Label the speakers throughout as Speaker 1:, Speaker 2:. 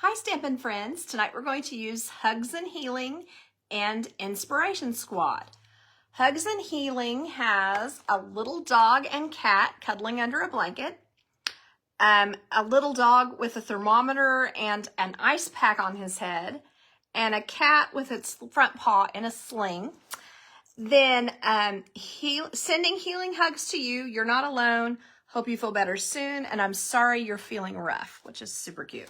Speaker 1: Hi Stampin' friends, tonight we're going to use Hugs and Healing and Inspiration Squad. Hugs and Healing has a little dog and cat cuddling under a blanket, a little dog with a thermometer and an ice pack on his head, and a cat with its front paw in a sling. Then sending healing hugs to you. You're not alone. Hope you feel better soon, and I'm sorry you're feeling rough, which is super cute.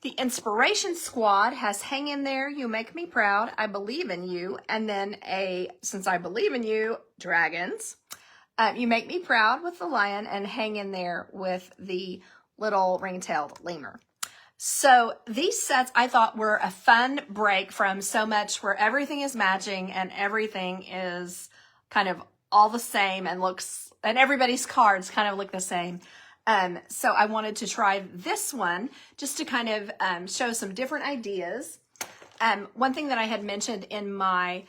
Speaker 1: The Inspiration Squad has Hang in There, You Make Me Proud, I Believe in You, and then Since I Believe in You, dragons. You Make Me Proud with the lion, and Hang in There with the little ring-tailed lemur. So these sets I thought were a fun break from so much where everything is matching and everything is kind of all the same and everybody's cards kind of look the same. So I wanted to try this one just to kind of show some different ideas. One thing that I had mentioned in my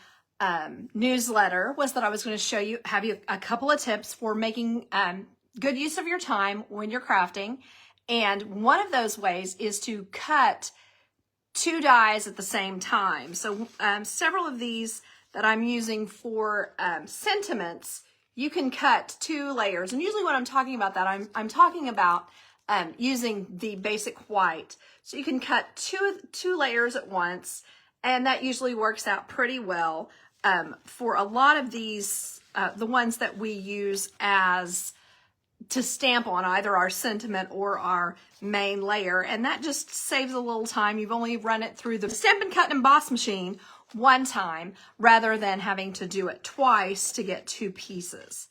Speaker 1: newsletter was that I was going to have you a couple of tips for making good use of your time when you're crafting. And one of those ways is to cut two dies at the same time. So several of these that I'm using for sentiments, you can cut two layers. And usually when I'm talking about that, I'm talking about using the basic white. So you can cut two layers at once, and that usually works out pretty well for a lot of these, the ones that we use to stamp on either our sentiment or our main layer. And that just saves a little time. You've only run it through the Stampin' Cut and Emboss machine one time rather than having to do it twice to get two pieces.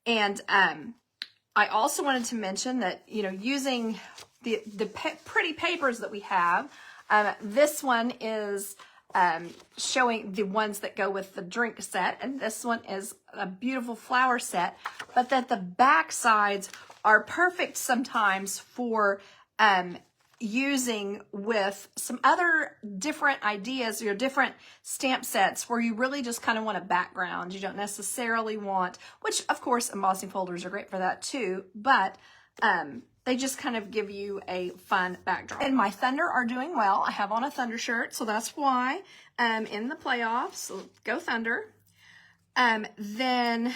Speaker 1: And I also wanted to mention that, using the pretty papers that we have, this one is showing the ones that go with the drink set, and this one is a beautiful flower set, but that the back sides are perfect sometimes for using with some other different ideas or different stamp sets where you really just kind of want a background. You don't necessarily want, which of course embossing folders are great for that too, but they just kind of give you a fun backdrop. And my Thunder are doing well. I have on a Thunder shirt, so that's why in the playoffs. So go Thunder. Then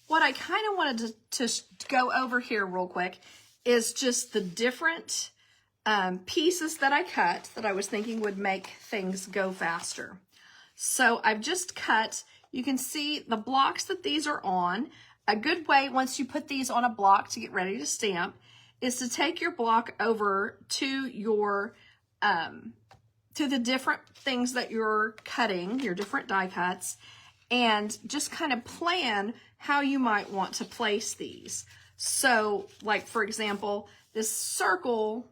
Speaker 1: what I kind of wanted to go over here real quick is just the different pieces that I cut that I was thinking would make things go faster. So I've just cut, you can see the blocks that these are on. A good way, once you put these on a block to get ready to stamp, is to take your block over to your, to the different things that you're cutting, your different die cuts, and just kind of plan how you might want to place these. So, like for example, this circle,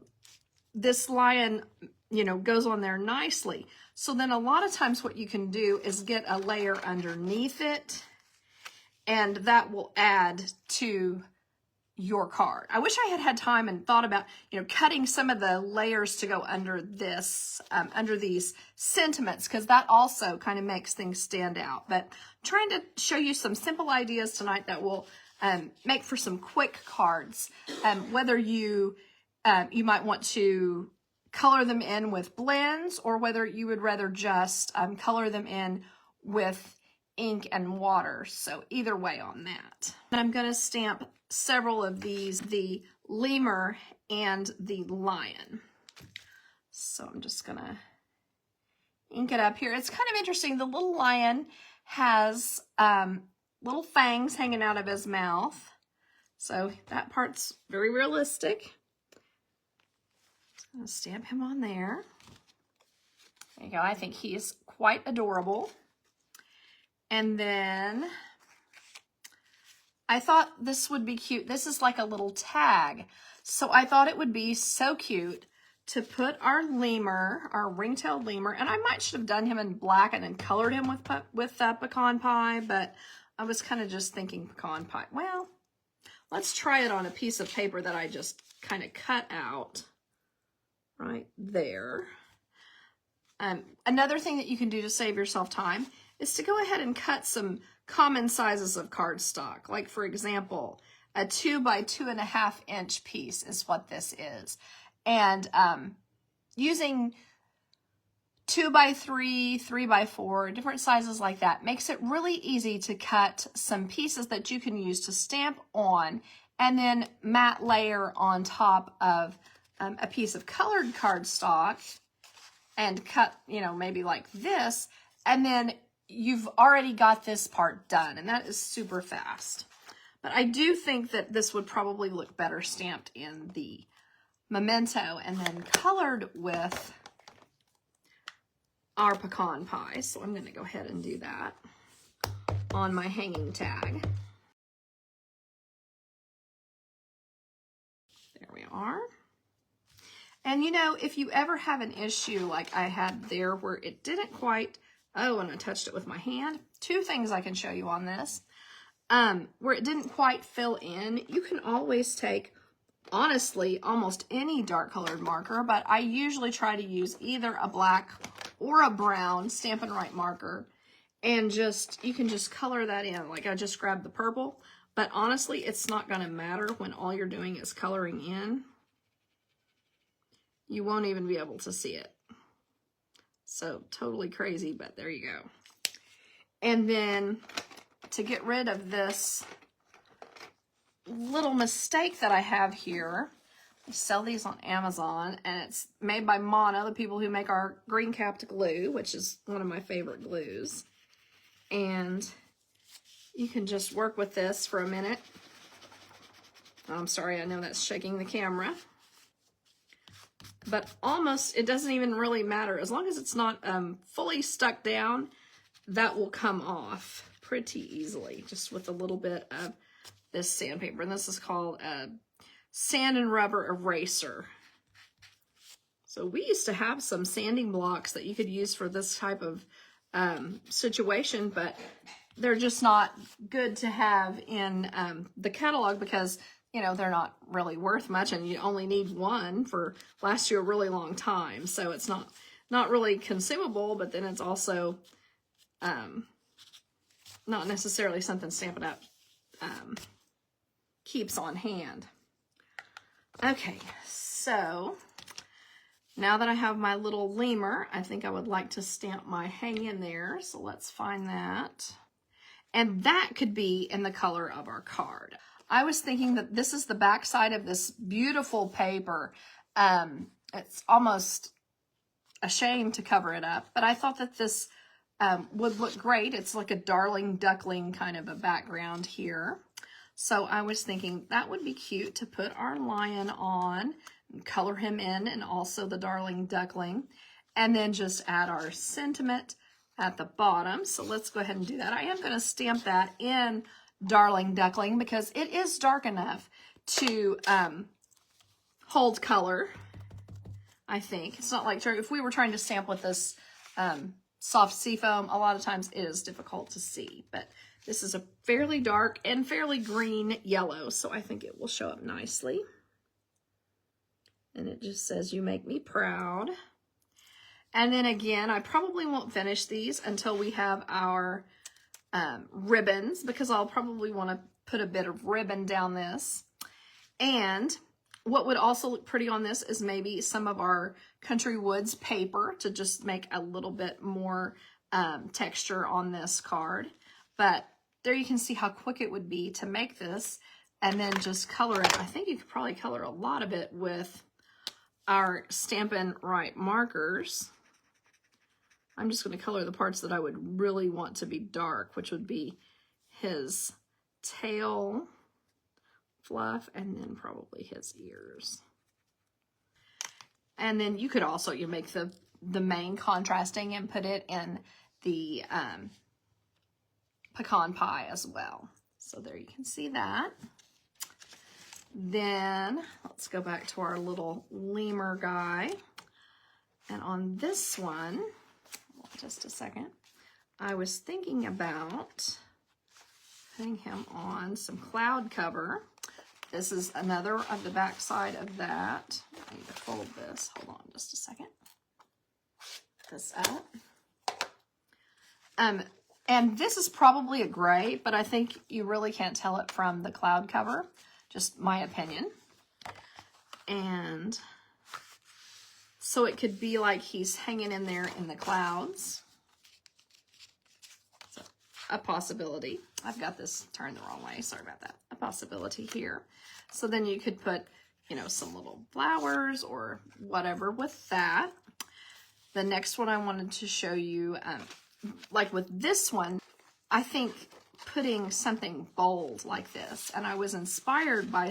Speaker 1: this lion, goes on there nicely. So then a lot of times what you can do is get a layer underneath it, and that will add to your card. I wish I had had time and thought about, cutting some of the layers to go under this, under these sentiments, because that also kind of makes things stand out. But I'm trying to show you some simple ideas tonight that will make for some quick cards. Whether you might want to color them in with blends, or whether you would rather just color them in with ink and water. So either way on that. And I'm going to stamp several of these, the lemur and the lion. So I'm just going to ink it up here. It's kind of interesting. The little lion has little fangs hanging out of his mouth. So that part's very realistic. I'm going to stamp him on there. There you go. I think he is quite adorable. And then I thought this would be cute. This is like a little tag. So I thought it would be so cute to put our lemur, our ring-tailed lemur, and I might should have done him in black and then colored him with pecan pie, but I was kind of just thinking pecan pie. Well, let's try it on a piece of paper that I just kind of cut out right there. Another thing that you can do to save yourself time is to go ahead and cut some common sizes of cardstock. Like for example, A 2 by 2.5 inch piece is what this is. And using 2 by 3, 3 by 4, different sizes like that makes it really easy to cut some pieces that you can use to stamp on and then matte layer on top of a piece of colored cardstock and cut, you know, maybe like this, and then you've already got this part done, and that is super fast. But I do think that this would probably look better stamped in the memento and then colored with our pecan pie. So I'm going to go ahead and do that on my hanging tag. There we are. And you know, if you ever have an issue like I had there where it didn't quite, oh, and I touched it with my hand. Two things I can show you on this. Where it didn't quite fill in, you can always take, honestly, almost any dark colored marker, but I usually try to use either a black or a brown Stampin' Write marker, and you can just color that in. Like I just grabbed the purple, but honestly, it's not going to matter when all you're doing is coloring in. You won't even be able to see it. So totally crazy, but there you go. And then to get rid of this little mistake that I have here, I sell these on Amazon, and it's made by Mono, the people who make our green capped glue, which is one of my favorite glues. And you can just work with this for a minute. I'm sorry, I know that's shaking the camera. But almost, it doesn't even really matter. As long as it's not fully stuck down, that will come off pretty easily, just with a little bit of this sandpaper. And this is called a sand and rubber eraser. So we used to have some sanding blocks that you could use for this type of situation, but they're just not good to have in the catalog because, you know, they're not really worth much, and you only need one for last you a really long time. So it's not really consumable, but then it's also not necessarily something Stampin' Up keeps on hand. Okay, so now that I have my little lemur, I think I would like to stamp my hang in there. So let's find that. And that could be in the color of our card. I was thinking that this is the back side of this beautiful paper. It's almost a shame to cover it up, but I thought that this would look great. It's like a darling duckling kind of a background here. So I was thinking that would be cute to put our lion on and color him in, and also the darling duckling, and then just add our sentiment at the bottom. So let's go ahead and do that. I am going to stamp that in darling duckling because it is dark enough to hold color, I think. It's not like if we were trying to stamp with this soft seafoam, a lot of times it is difficult to see, but this is a fairly dark and fairly green yellow, so I think it will show up nicely. And it just says, "You make me proud." And then again, I probably won't finish these until we have our ribbons, because I'll probably want to put a bit of ribbon down this. And what would also look pretty on this is maybe some of our Country Woods paper to just make a little bit more texture on this card. But there you can see how quick it would be to make this and then just color it. I think you could probably color a lot of it with our Stampin' Write markers. I'm just going to color the parts that I would really want to be dark, which would be his tail fluff and then probably his ears. And then you could also, you make the main contrasting and put it in the pecan pie as well. So there you can see that. Then let's go back to our little lemur guy. And on this one, just a second, I was thinking about putting him on some cloud cover. This is another of the back side of that. I need to fold this. Hold on just a second. Put this up. And this is probably a gray, but I think you really can't tell it from the cloud cover. Just my opinion. And so it could be like he's hanging in there in the clouds. So a possibility. I've got this turned the wrong way. Sorry about that. A possibility here. So then you could put, you know, some little flowers or whatever with that. The next one I wanted to show you, like with this one, I think putting something bold like this, and I was inspired by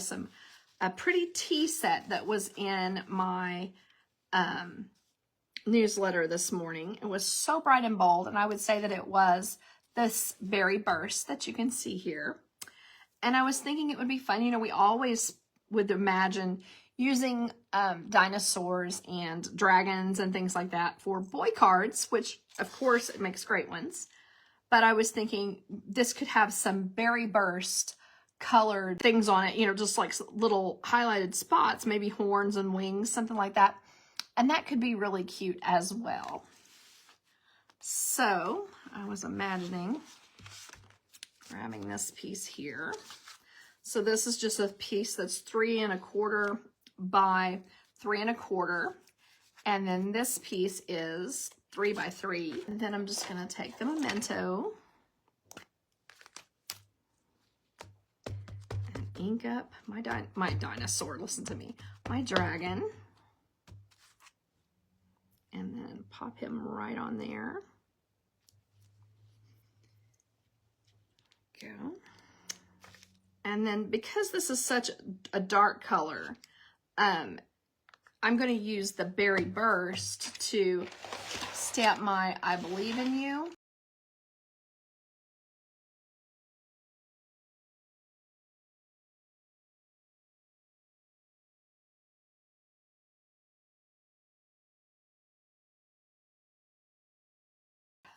Speaker 1: a pretty tea set that was in my newsletter this morning. It was so bright and bold, and I would say that it was this berry burst that you can see here. And I was thinking it would be fun. You know, we always would imagine using dinosaurs and dragons and things like that for boy cards, which of course it makes great ones. But I was thinking this could have some berry burst colored things on it, you know, just like little highlighted spots, maybe horns and wings, something like that. And that could be really cute as well. So I was imagining grabbing this piece here. So this is just a piece that's 3 1/4 by 3 1/4. And then this piece is 3 by 3. And then I'm just going to take the memento and ink up my dinosaur, listen to me, my dragon. And then pop him right on there. Go. And then because this is such a dark color, I'm going to use the Berry Burst to stamp my I Believe in You.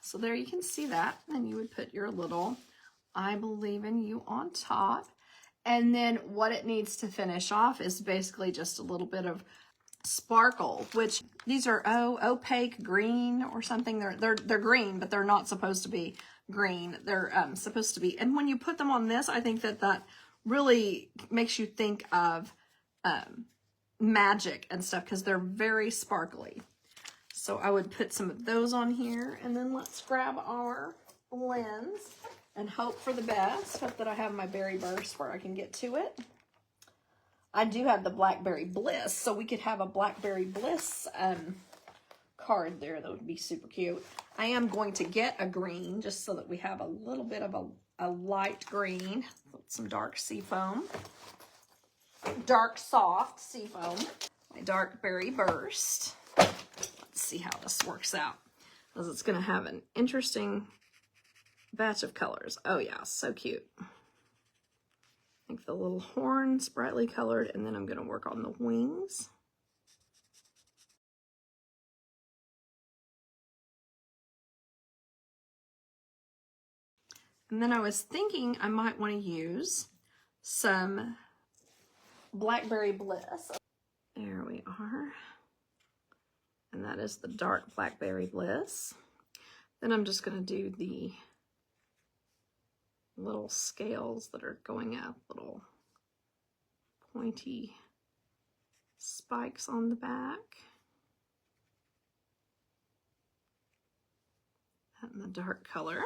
Speaker 1: So there you can see that. And you would put your little I Believe in You on top. And then what it needs to finish off is basically just a little bit of sparkle, which these are opaque green or something. They're green, but they're not supposed to be green. They're supposed to be. And when you put them on this, I think that really makes you think of magic and stuff because they're very sparkly. So I would put some of those on here, and then let's grab our lens and hope for the best. Hope that I have my Berry Burst where I can get to it. I do have the Blackberry Bliss, so we could have a Blackberry Bliss card there. That would be super cute. I am going to get a green just so that we have a little bit of a light green, some dark seafoam, dark soft seafoam, my dark Berry Burst. Let's see how this works out, because it's going to have an interesting batch of colors. Oh yeah, so cute. Like the little horns, brightly colored, and then I'm going to work on the wings. And then I was thinking I might want to use some Blackberry Bliss. There we are. And that is the dark Blackberry Bliss. Then I'm just going to do the little scales that are going up, little pointy spikes on the back. And the dark color.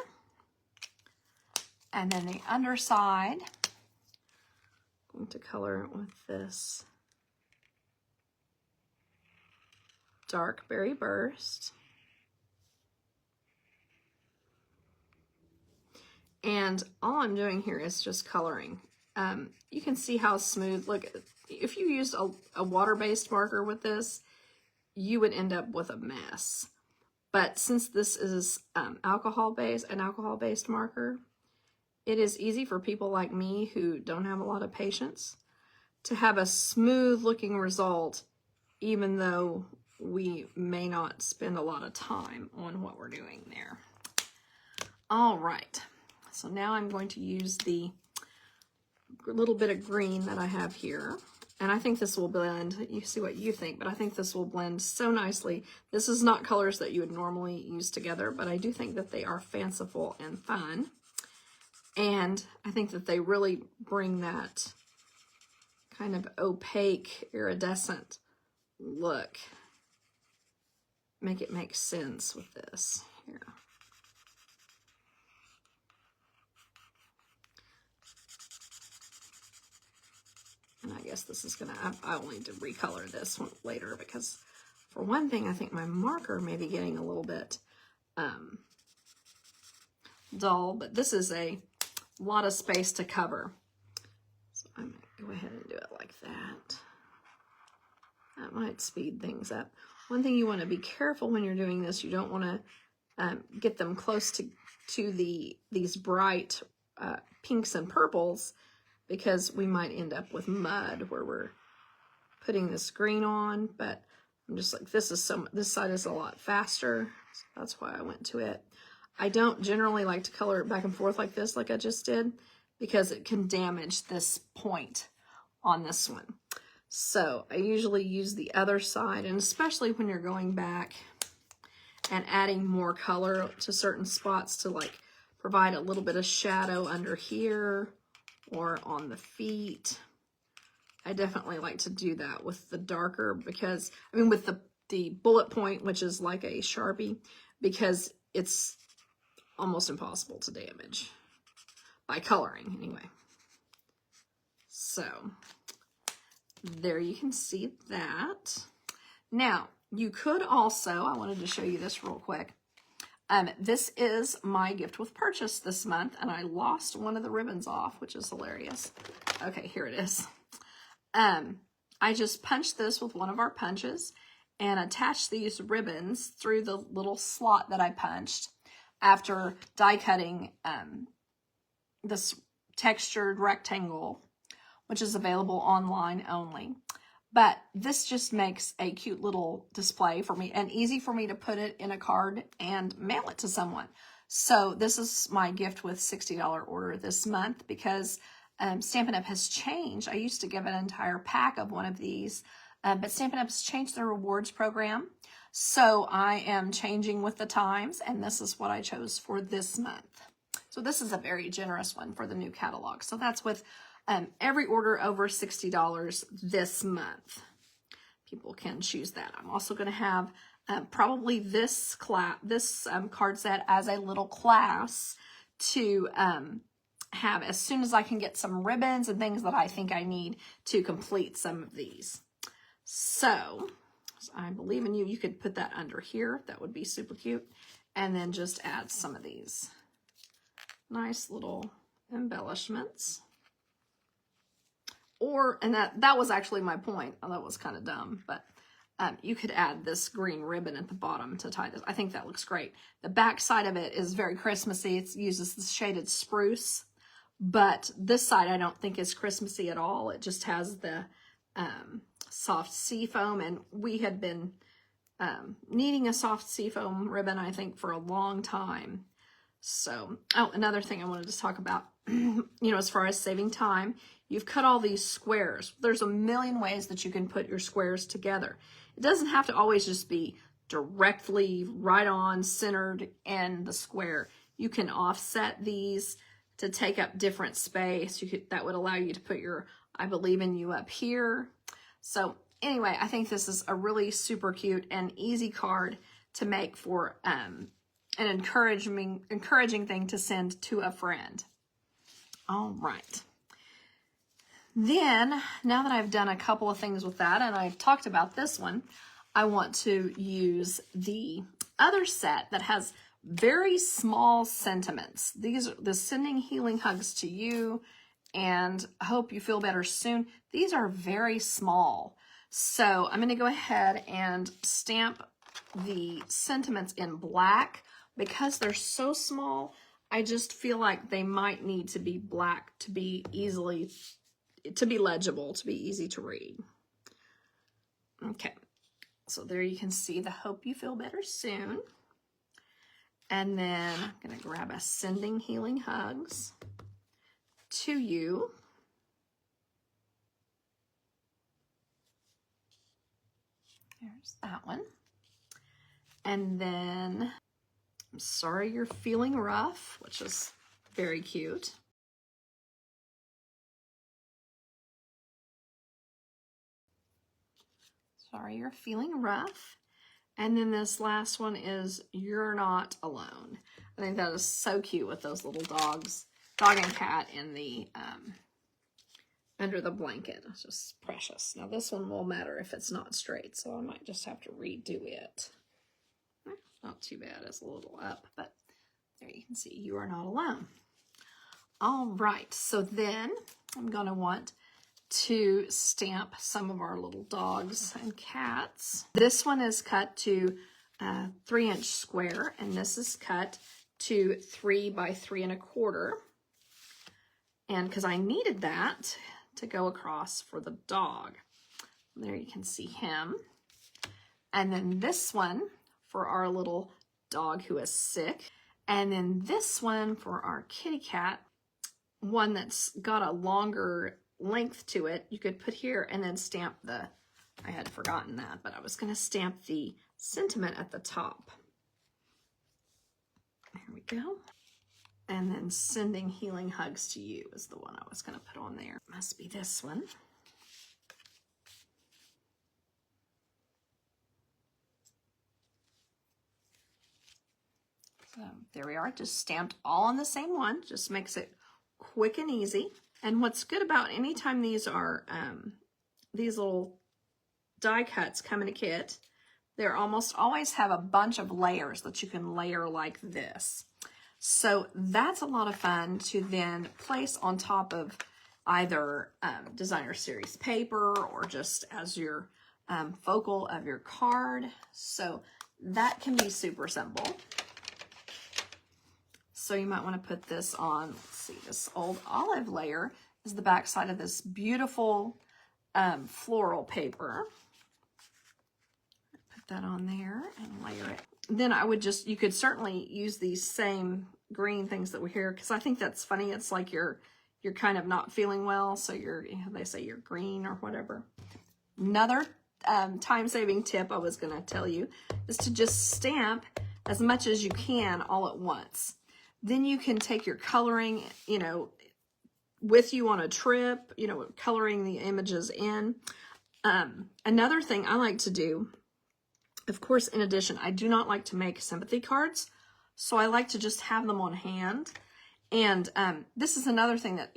Speaker 1: And then the underside, I'm going to color it with this dark Berry Burst. And all I'm doing here is just coloring. You can see how smooth, look, if you used a water-based marker with this, you would end up with a mess. But since this is an alcohol-based marker, it is easy for people like me who don't have a lot of patience to have a smooth looking result, even though we may not spend a lot of time on what we're doing there. All right. So now I'm going to use the little bit of green that I have here, And I think this will blend, you see what you think, but I think this will blend so nicely. This is not colors that you would normally use together, but I do think that they are fanciful and fun. And I think that they really bring that kind of opaque, iridescent look. Make it make sense with this here. And I guess this is gonna, I will need to recolor this one later because for one thing, I think my marker may be getting a little bit dull, but this is a lot of space to cover. So I'm gonna go ahead and do it like that. That might speed things up. One thing you want to be careful when you're doing this, you don't want to get them close to these bright pinks and purples, because we might end up with mud where we're putting this green on. But I'm just like, this side is a lot faster, so that's why I went to it. I don't generally like to color it back and forth like this, like I just did, because it can damage this point on this one. So I usually use the other side, and especially when you're going back and adding more color to certain spots to like provide a little bit of shadow under here or on the feet. I definitely like to do that with the darker, because, I mean, with the bullet point, which is like a Sharpie, because it's almost impossible to damage by coloring anyway. So there you can see that. Now, you could also, I wanted to show you this real quick. This is my gift with purchase this month, and I lost one of the ribbons off, which is hilarious. Okay, here it is. I just punched this with one of our punches and attached these ribbons through the little slot that I punched after die cutting this textured rectangle, which is available online only. But this just makes a cute little display for me and easy for me to put it in a card and mail it to someone. So this is my gift with $60 order this month, because Stampin' Up! Has changed. I used to give an entire pack of one of these, but Stampin' Up! Has changed their rewards program. So I am changing with the times, and this is what I chose for this month. So this is a very generous one for the new catalog. So that's with every order over $60 this month. People can choose that. I'm also going to have probably this card set as a little class to have as soon as I can get some ribbons and things that I think I need to complete some of these. So I believe in you. You could put that under here. That would be super cute. And then just add some of these nice little embellishments. Or, and that was actually my point. Oh, that was kind of dumb, but you could add this green ribbon at the bottom to tie this. I think that looks great. The back side of it is very Christmassy. It uses the shaded spruce, but this side I don't think is Christmassy at all. It just has the soft sea foam, and we had been needing a soft sea foam ribbon, I think, for a long time. So, oh, another thing I wanted to talk about, you know, as far as saving time, you've cut all these squares. There's a million ways that you can put your squares together. It doesn't have to always just be directly right on centered in the square. You can offset these to take up different space. That would allow you to put your I believe in you up here. So anyway, I think this is a really super cute and easy card to make for an encouraging thing to send to a friend. All right. Then, now that I've done a couple of things with that, and I've talked about this one, I want to use the other set that has very small sentiments. These are the Sending Healing Hugs to You and Hope You Feel Better Soon. These are very small. So I'm going to go ahead and stamp the sentiments in black. Because they're so small, I just feel like they might need to be black to be legible, to be easy to read. Okay, so there you can see the Hope You Feel Better Soon. And then I'm going to grab a Sending Healing Hugs to You. There's that one. And then I'm sorry you're feeling rough, which is very cute. Sorry you're feeling rough. And then this last one is You're Not Alone. I think that is so cute with those little dogs, dog and cat in the under the blanket. It's just precious. Now this one will matter if it's not straight, so I might just have to redo it. Not too bad, it's a little up, but there you can see You Are Not Alone. All right, so then I'm gonna want to stamp some of our little dogs and cats. This one is cut to 3-inch square, and this is cut to 3 by 3 1/4. And because I needed that to go across for the dog. There you can see him. And then this one for our little dog who is sick. And then this one for our kitty cat, one that's got a longer length to it, you could put here and then stamp the, I had forgotten that, but I was going to stamp the sentiment at the top. There we go. And then Sending Healing Hugs to You is the one I was going to put on there. Must be this one. So there we are, just stamped all on the same one, just makes it quick and easy. And what's good about anytime these are, these little die cuts come in a kit, they almost always have a bunch of layers that you can layer like this. So that's a lot of fun to then place on top of either designer series paper or just as your focal of your card. So that can be super simple. So you might want to put this on, let's see, this old olive layer is the back side of this beautiful floral paper. Put that on there and layer it. Then I would just, you could certainly use these same green things that we hear, because I think that's funny. It's like you're kind of not feeling well, so they say you're green or whatever. Another time-saving tip I was going to tell you is to just stamp as much as you can all at once. Then you can take your coloring, with you on a trip, coloring the images in. Another thing I like to do, of course, in addition, I do not like to make sympathy cards, so I like to just have them on hand. And this is another thing that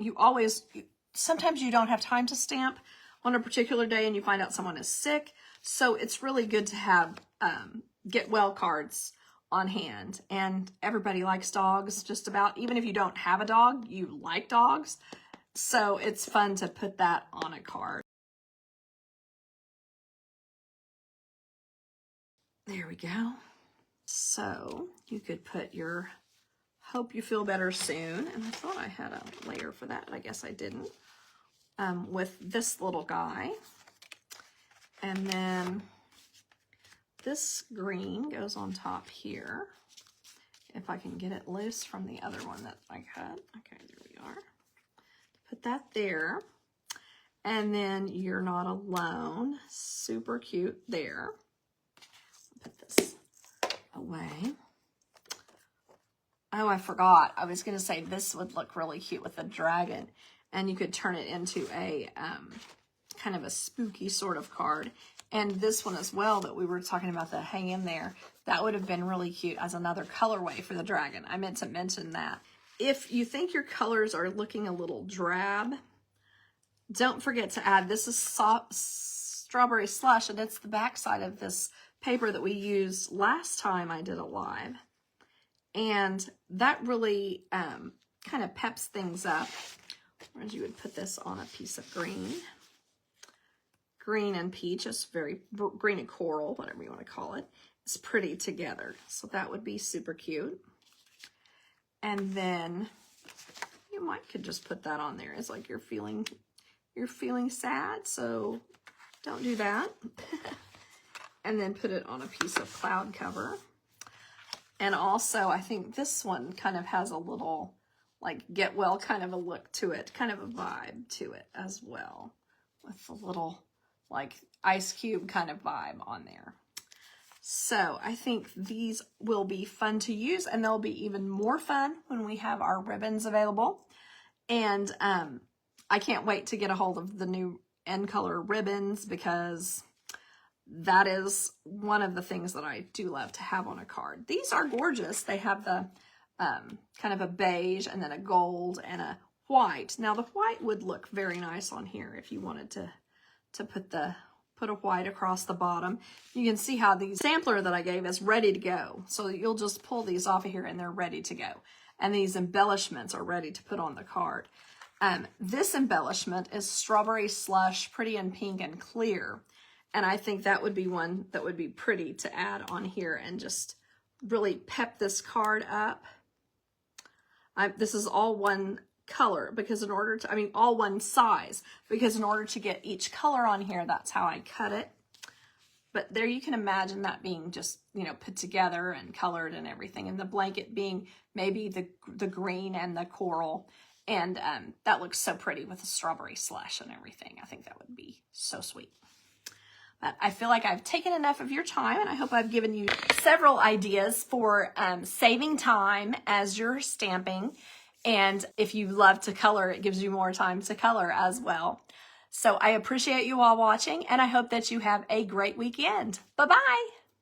Speaker 1: sometimes you don't have time to stamp on a particular day and you find out someone is sick. So it's really good to have get well cards on hand. And everybody likes dogs, just about. Even if you don't have a dog, you like dogs. So it's fun to put that on a card. There we go. So you could put your hope you feel better soon. And I thought I had a layer for that, but I guess I didn't. With this little guy. And then this green goes on top here. If I can get it loose from the other one that I cut. Okay, there we are. Put that there. And then You're Not Alone. Super cute there. Put this away. Oh, I forgot. I was going to say this would look really cute with a dragon. And you could turn it into a kind of a spooky sort of card. And this one as well that we were talking about, the hang in there, that would have been really cute as another colorway for the dragon. I meant to mention that. If you think your colors are looking a little drab, don't forget to add, this is Strawberry Slush, and it's the back side of this paper that we used last time I did a live. And that really kind of peps things up. Whereas you would put this on a piece of green. Green and peach, it's very green and coral, whatever you want to call it. It's pretty together. So that would be super cute. And then you could just put that on there. It's like you're feeling sad, so don't do that. And then put it on a piece of cloud cover. And also, I think this one kind of has a little, like, get well kind of a look to it, kind of a vibe to it as well, with the little like ice cube kind of vibe on there. So I think these will be fun to use, and they'll be even more fun when we have our ribbons available. And I can't wait to get a hold of the new end color ribbons, because that is one of the things that I do love to have on a card. These are gorgeous. They have the kind of a beige and then a gold and a white. Now the white would look very nice on here if you wanted to put a white across the bottom. You can see how the sampler that I gave is ready to go. So you'll just pull these off of here and they're ready to go. And these embellishments are ready to put on the card. This embellishment is strawberry slush, pretty in pink and clear. And I think that would be one that would be pretty to add on here and just really pep this card up. This is all one color, because in order to, all one size, because in order to get each color on here, that's how I cut it. But there you can imagine that being just, put together and colored and everything. And the blanket being maybe the green and the coral. And that looks so pretty with the strawberry slush and everything. I think that would be so sweet. But I feel like I've taken enough of your time, and I hope I've given you several ideas for saving time as you're stamping. And if you love to color, it gives you more time to color as well. So I appreciate you all watching, and I hope that you have a great weekend. Bye-bye.